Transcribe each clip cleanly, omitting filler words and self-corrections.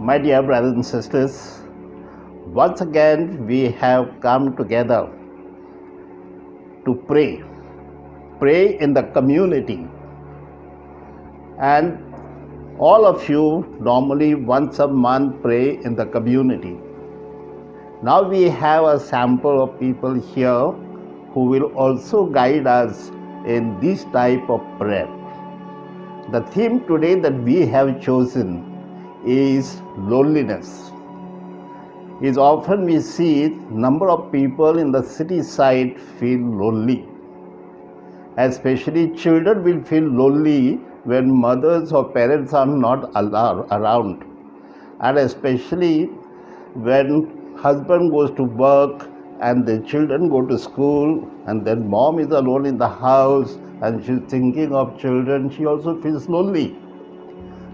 My dear brothers and sisters, once again we have come together to pray in the community. And all of you normally once a month pray in the community. Now we have a sample of people here who will also guide us in this type of prayer. The theme today that we have chosen is loneliness. Is often we see number of people in the city side feel lonely. Especially children will feel lonely when mothers or parents are not around. And especially when husband goes to work and the children go to school and then mom is alone in the house and she's thinking of children, she also feels lonely.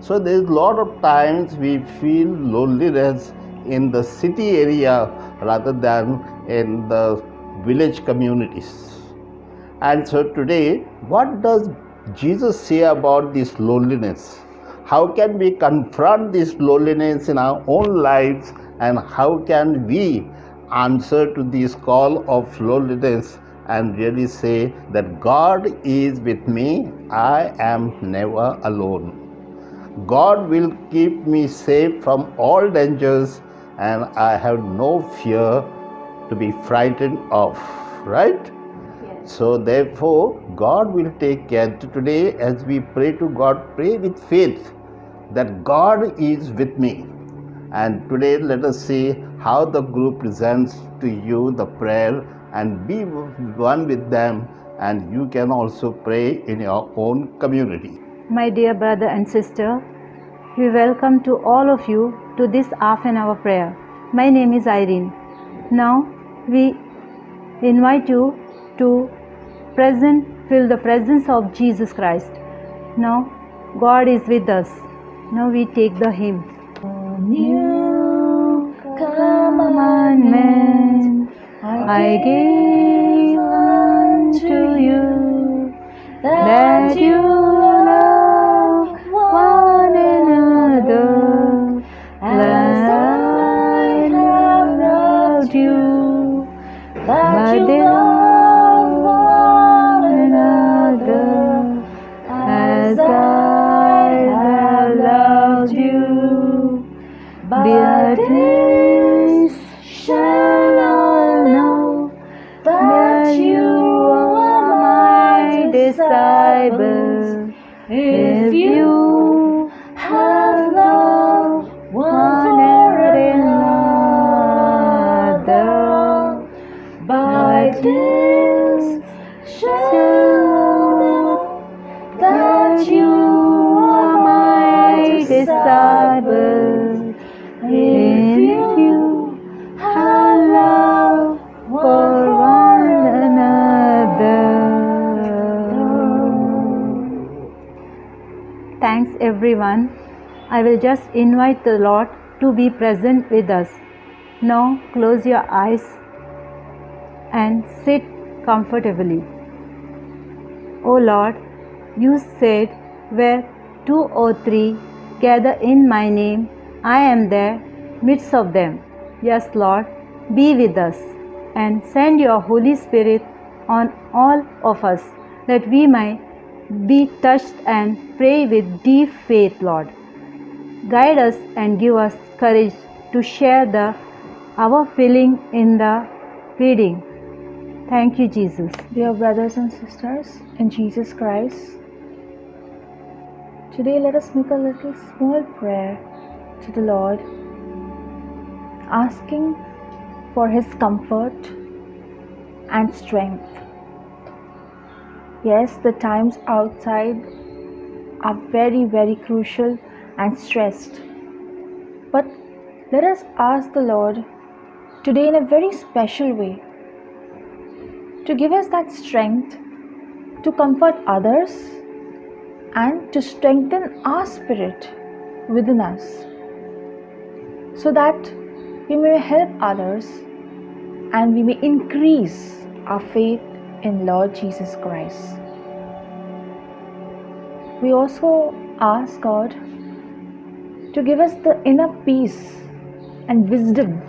So there's a lot of times we feel loneliness in the city area rather than in the village communities. And so today, what does Jesus say about this loneliness? How can we confront this loneliness in our own lives, and how can we answer to this call of loneliness and really say that God is with me, I am never alone. God will keep me safe from all dangers and I have no fear to be frightened of, right? Yes. So therefore, God will take care. Today as we pray to God, pray with faith that God is with me. And today let us see how the group presents to you the prayer and be one with them, and you can also pray in your own community. My dear brother and sister, we welcome to all of you to this half an hour prayer. My name is Irene. Now we invite you to feel the presence of Jesus Christ. Now God is with us. Now we take the hymn. New commandment I give unto you, that you love one another as I have loved you, that you love one another as I have loved you. By this shall all know that you are my disciple, if you have love one for another. By this shall all know that you are my disciple, if you have love for one another. Thanks everyone. I will just invite the Lord to be present with us. Now close your eyes and sit comfortably. O Lord, you said, where 2 or 3 gather in my name, I am there midst of them. Yes, Lord, be with us and send your Holy Spirit on all of us, that we might be touched and pray with deep faith, Lord. Guide us and give us courage to share our feeling in the reading. Thank you, Jesus. Dear brothers and sisters in Jesus Christ, today let us make a little small prayer to the Lord, asking for His comfort and strength. Yes, the times outside are very, very crucial and stressed. But let us ask the Lord today in a very special way to give us that strength to comfort others and to strengthen our spirit within us, so that we may help others and we may increase our faith in Lord Jesus Christ. We also ask God to give us the inner peace and wisdom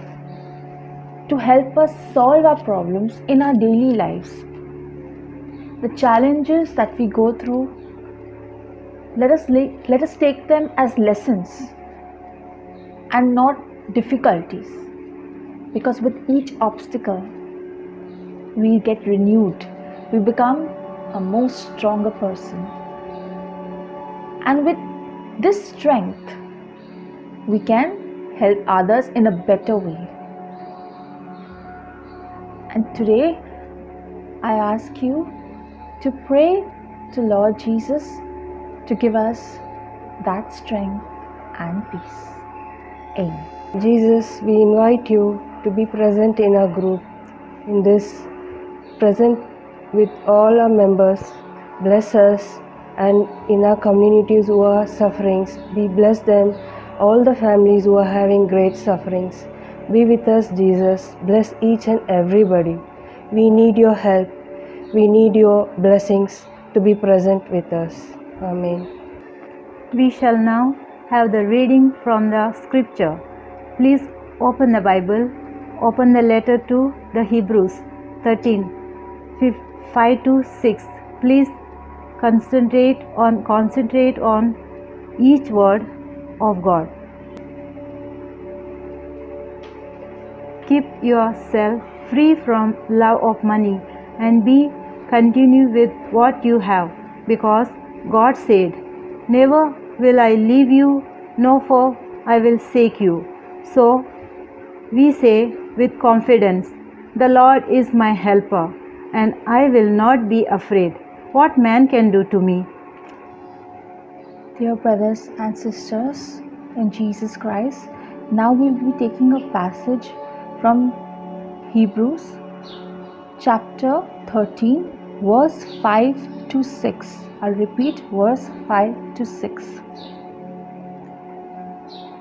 to help us solve our problems in our daily lives. The challenges that we go through, let us take them as lessons and not difficulties, because with each obstacle we get renewed, we become a more stronger person, and with this strength we can help others in a better way. And today I ask you to pray to Lord Jesus to give us that strength and peace. Amen. Jesus, we invite you to be present in our group, in this present with all our members. Bless us, and in our communities who are sufferings, we bless them, all the families who are having great sufferings. Be with us, Jesus. Bless each and everybody. We need your help. We need your blessings to be present with us. Amen. We shall now have the reading from the scripture. Please open the Bible, open the letter to the Hebrews 13, 5 to 6. Please concentrate on each word of God. Keep yourself free from love of money and continue with what you have, because God said, "Never will I leave you, nor for I will forsake you." So we say with confidence, "The Lord is my helper, and I will not be afraid. What man can do to me?" Dear brothers and sisters in Jesus Christ, now we'll be taking a passage from Hebrews chapter 13, verse 5 to 6. I'll repeat verse 5 to 6.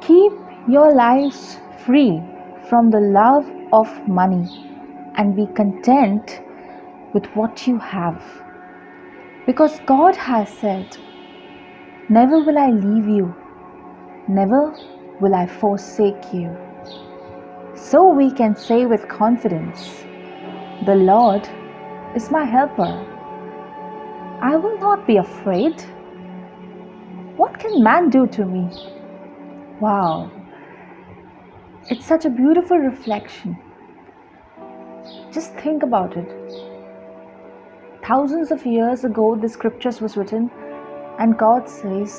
Keep your lives free from the love of money and be content with what you have. Because God has said, "Never will I leave you, never will I forsake you." So we can say with confidence, "The Lord is my helper. I will not be afraid. What can man do to me?" Wow, it's such a beautiful reflection. Just think about it. Thousands of years ago, the scriptures was written, and God says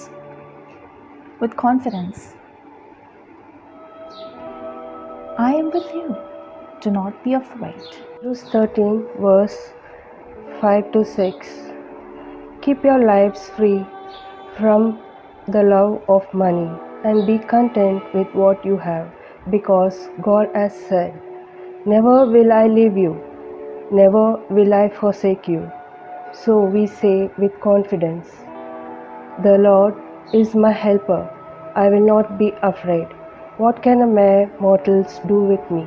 with confidence, "I am with you. Do not be afraid." Hebrews 13, verse 5 to 6. Keep your lives free from the love of money and be content with what you have, because God has said, "Never will I leave you, never will I forsake you." So we say with confidence, "The Lord is my helper. I will not be afraid. What can a mere mortals do with me?"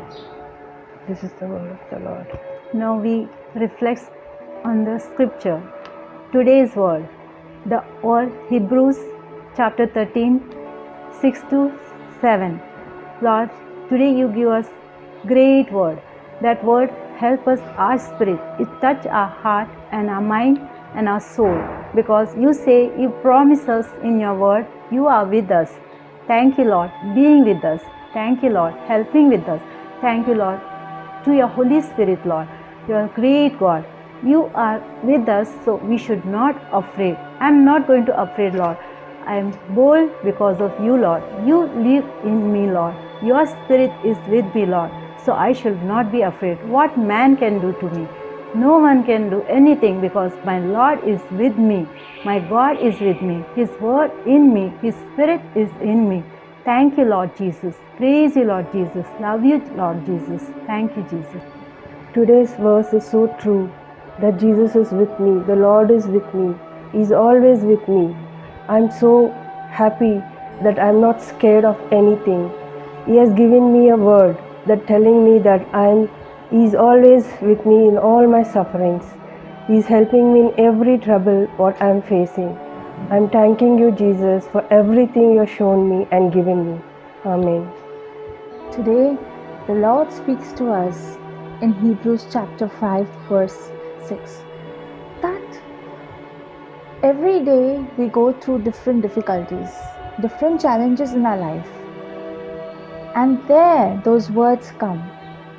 This is the word of the Lord. Now we reflect on the scripture. Today's word, the word Hebrews chapter 13, 6 to 7. Lord, today you give us great word. That word help us, our spirit. It touch our heart and our mind and our soul. Because you say, you promise us in your word, you are with us. Thank you, Lord, being with us. Thank you, Lord, helping with us. Thank you, Lord, to your Holy Spirit, Lord. You are great God. You are with us, so we should not afraid. I am not going to afraid, Lord. I am bold because of you, Lord. You live in me, Lord. Your spirit is with me, Lord. So I should not be afraid. What man can do to me? No one can do anything, because my Lord is with me. My God is with me. His word in me. His spirit is in me. Thank you, Lord Jesus. Praise you, Lord Jesus. Love you, Lord Jesus. Thank you, Jesus. Today's verse is so true, that Jesus is with me, the Lord is with me, He is always with me. I'm so happy that I'm not scared of anything. He has given me a word that telling me that He is always with me in all my sufferings. He is helping me in every trouble what I'm facing. I'm thanking you, Jesus, for everything you've shown me and given me. Amen. Today, the Lord speaks to us in Hebrews chapter 5, verse 6, that every day we go through different difficulties, different challenges in our life. And there those words come,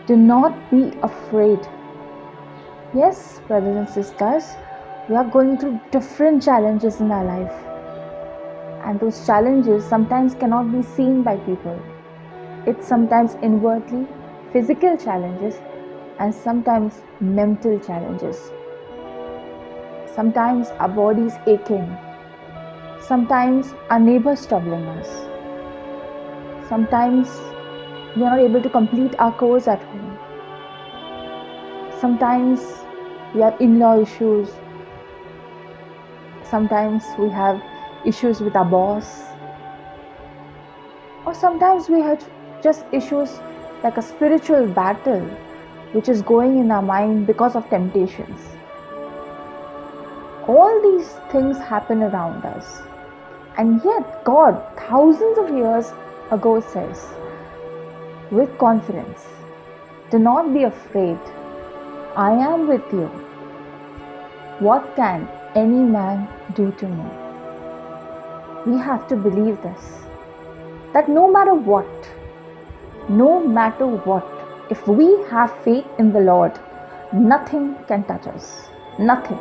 do not be afraid. Yes, brothers and sisters, we are going through different challenges in our life. And those challenges sometimes cannot be seen by people. It's sometimes inwardly, physical challenges, and sometimes mental challenges. Sometimes our body's aching. Sometimes our neighbor's troubling us. Sometimes we are not able to complete our chores at home. Sometimes we have in-law issues. Sometimes we have issues with our boss. Or sometimes we have just issues like a spiritual battle which is going in our mind because of temptations. All these things happen around us. And yet God, thousands of years ago, says with confidence, do not be afraid. I am with you. What can any man do to me? We have to believe this, that no matter what, if we have faith in the Lord, nothing can touch us. Nothing.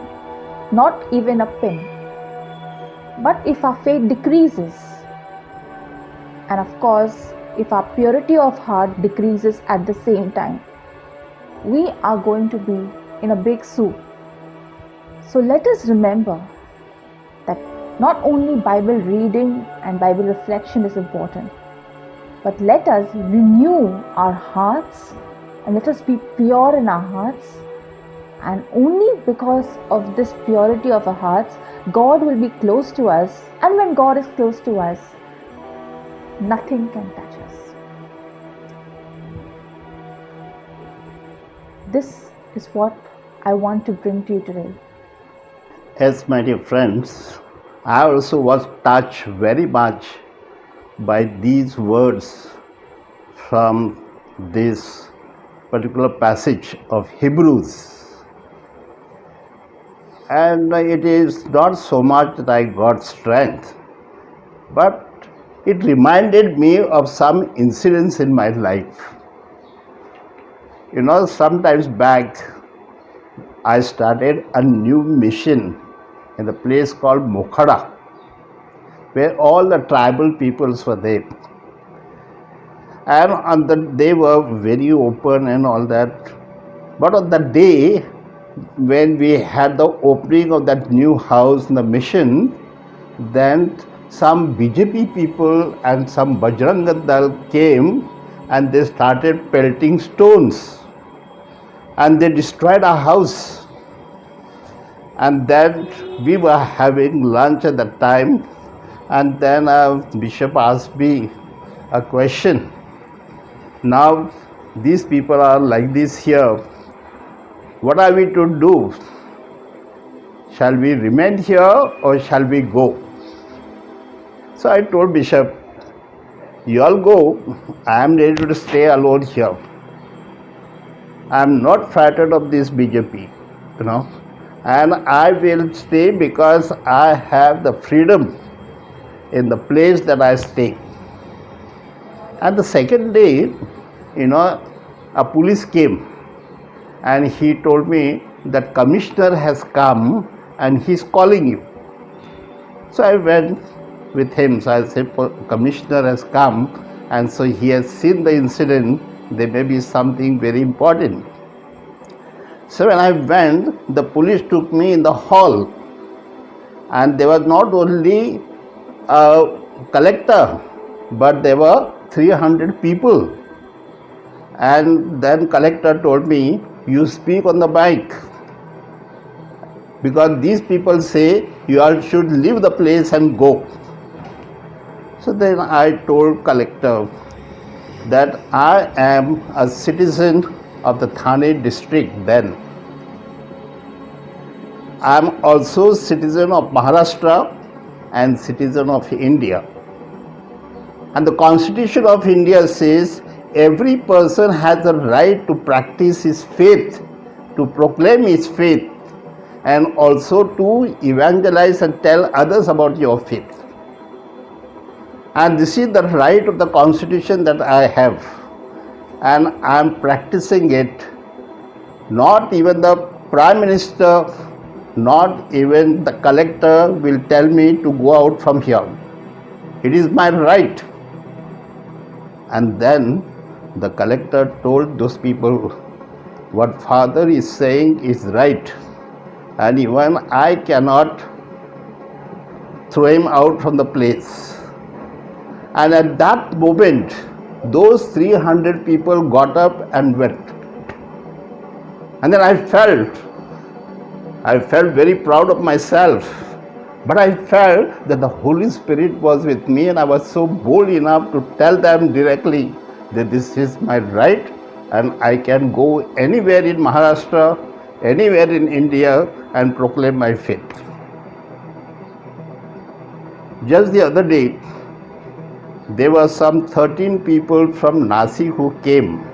Not even a pin. But if our faith decreases, and of course, if our purity of heart decreases at the same time, we are going to be in a big soup. So let us remember that not only Bible reading and Bible reflection is important, but let us renew our hearts and let us be pure in our hearts. And only because of this purity of our hearts, God will be close to us. And when God is close to us, nothing can touch us. This is what I want to bring to you today. Yes, my dear friends, I also was touched very much by these words from this particular passage of Hebrews. And it is not so much that I got strength, but it reminded me of some incidents in my life. You know, sometimes back, I started a new mission in a place called Mokhada, where all the tribal peoples were there. And they were very open and all that. But on the day when we had the opening of that new house in the mission, then some BJP people and some Bajrang Dal came and they started pelting stones and they destroyed our house. And then we were having lunch at that time, and then a bishop asked me a question. Now these people are like this here. What are we to do? Shall we remain here or shall we go? So I told Bishop, you all go. I am ready to stay alone here. I am not frightened of this BJP, and I will stay because I have the freedom in the place that I stay. And the second day, a police came and he told me that commissioner has come and he's calling you. So I went with him. So I said, commissioner has come and so he has seen the incident. There may be something very important. So when I went, the police took me in the hall, and there was not only a collector, but there were 300 people. And then collector told me, you speak on the mic, because these people say you all should leave the place and go. So then I told collector that I am a citizen of the Thane district then. I am also citizen of Maharashtra and citizen of India. And the Constitution of India says every person has the right to practice his faith, to proclaim his faith, and also to evangelize and tell others about your faith. And this is the right of the Constitution that I have, and I am practicing it. Not even the Prime Minister, not even the collector will tell me to go out from here. It is my right. And then the collector told those people, what Father is saying is right, and even I cannot throw him out from the place. And at that moment, those 300 people got up and went. And then I felt very proud of myself. But I felt that the Holy Spirit was with me, and I was so bold enough to tell them directly that this is my right and I can go anywhere in Maharashtra, anywhere in India and proclaim my faith. Just the other day, there were some 13 people from Nashik who came,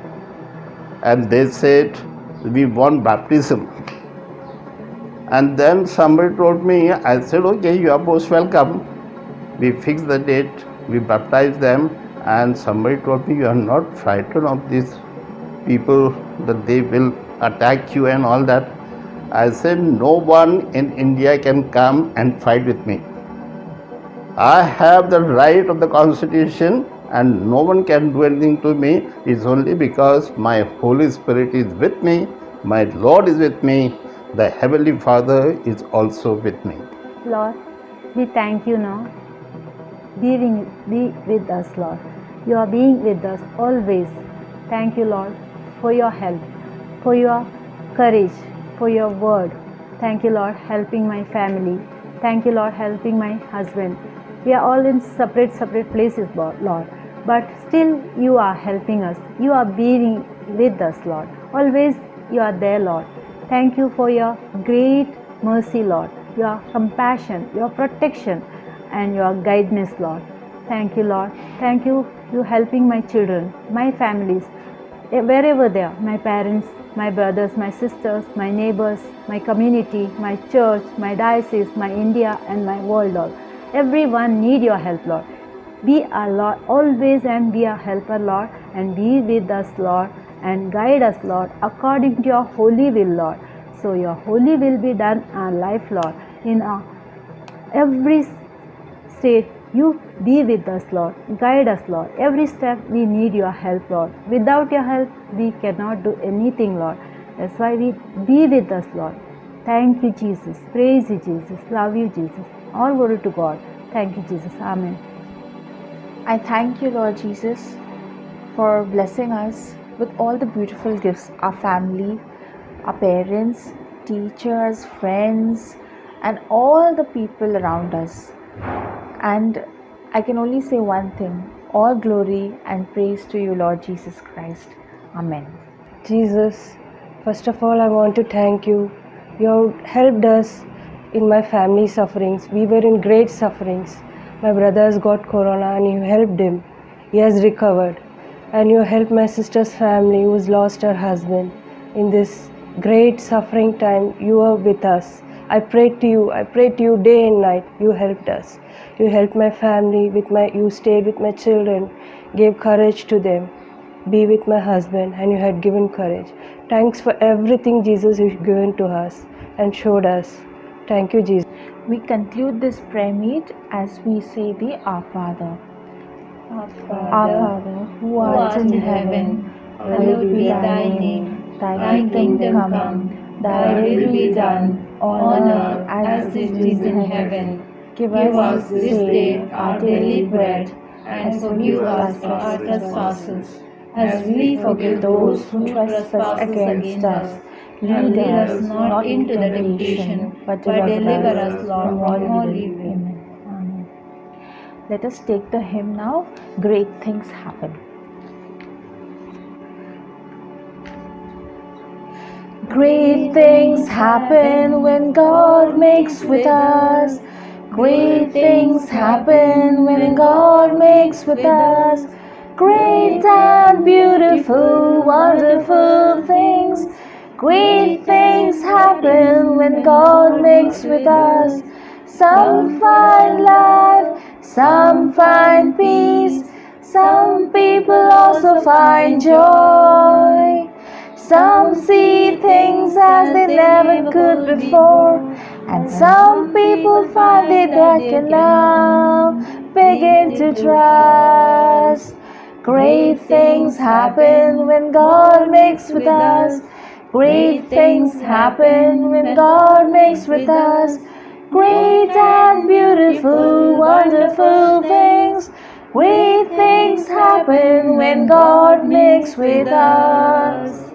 and they said, we want baptism. And then somebody told me, I said, okay, you are most welcome. We fixed the date, we baptized them, and somebody told me, you are not frightened of these people, that they will attack you and all that. I said, no one in India can come and fight with me. I have the right of the Constitution, and no one can do anything to me. It's only because my Holy Spirit is with me, my Lord is with me, the Heavenly Father is also with me. Lord, we thank you now. Be with us, Lord. You are being with us always. Thank you, Lord, for your help, for your courage, for your word. Thank you, Lord, helping my family. Thank you, Lord, helping my husband. We are all in separate places, Lord. But still, you are helping us. You are being with us, Lord. Always you are there, Lord. Thank you for your great mercy, Lord. Your compassion, your protection, and your guidance, Lord. Thank you, Lord. Thank you, you helping my children, my families, wherever they are, my parents, my brothers, my sisters, my neighbors, my community, my church, my diocese, my India, and my world, Lord. Everyone need your help, Lord. Be our Lord always, and be our helper, Lord, and be with us, Lord, and guide us, Lord, according to your holy will, Lord. So your holy will be done in our life, Lord. In our every state, you be with us, Lord. Guide us, Lord. Every step we need your help, Lord. Without your help, we cannot do anything, Lord. That's why we be with us, Lord. Thank you, Jesus. Praise you, Jesus. Love you, Jesus. All glory to God. Thank you, Jesus. Amen. I thank you, Lord Jesus, for blessing us with all the beautiful gifts, our family, our parents, teachers, friends, and all the people around us. And I can only say one thing: all glory and praise to you, Lord Jesus Christ. Amen. Jesus, first of all, I want to thank you. You have helped us in my family sufferings. We were in great sufferings. My brother has got corona and you helped him. He has recovered. And you helped my sister's family who has lost her husband. In this great suffering time, you were with us. I prayed to you day and night. You helped us. You helped my family, you stayed with my children, gave courage to them. Be with my husband, and you had given courage. Thanks for everything, Jesus, you've given to us and showed us. Thank you, Jesus. We conclude this prayer meet as we say the Our Father. Our Our Father, who art in heaven, hallowed be thy name. Thy kingdom come, thy will be done, on earth as it is in heaven. Give us this day our daily bread, and forgive us our trespasses, as we forgive those who trespass against us. Lead us not into temptation, but deliver us, Lord, from all evil. Amen. Let us take the hymn now, Great Things Happen. Great things happen when God makes with us. Great things happen when God makes with us. Great and beautiful, wonderful things. Great things happen when God makes with us. Some find life, some find peace. Some people also find joy. Some see things as they never could before. And some people find it that can now begin to trust. Great things happen when God makes with us. Great things happen when God makes with us. Great and beautiful, wonderful things. Great things happen when God makes with us.